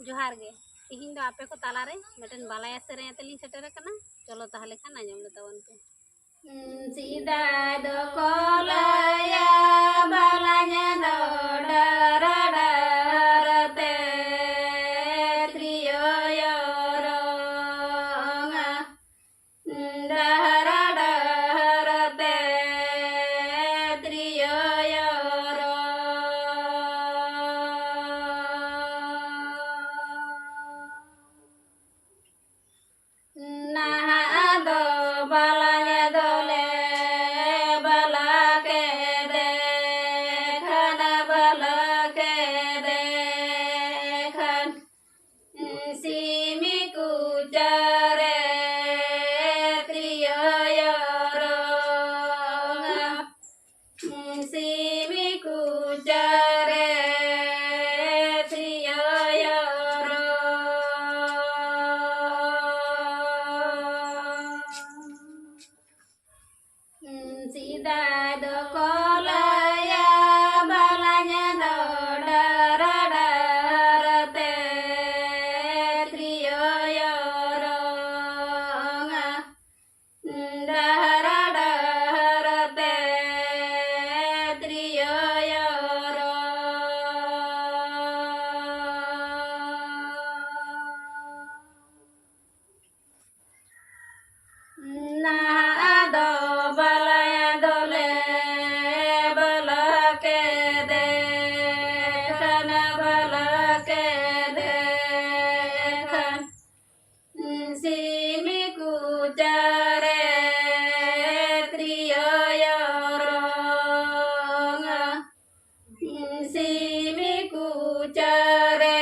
जोहार गे तिहिन दो आपे को तालारे मिटन बालाया सेरें तली सेटेर कना चलो ताहले खान आंजम ले तावन पे सीधा दो कोलया बालाया दो डरते त्रियो योरोंगा डरते त्रियो योरो nah do balanya dole bala ke de khana bala ke de khan simi ku jare triyo yoro simi ku jare triyo yoro सीधा दो कोलया बालाया दो डरते त्रियो योरोंगा डरते त्रियो योरो nah do balaya dole bala ke de khana bala ke de khan simi ku jare triyo yoronga simi ku jare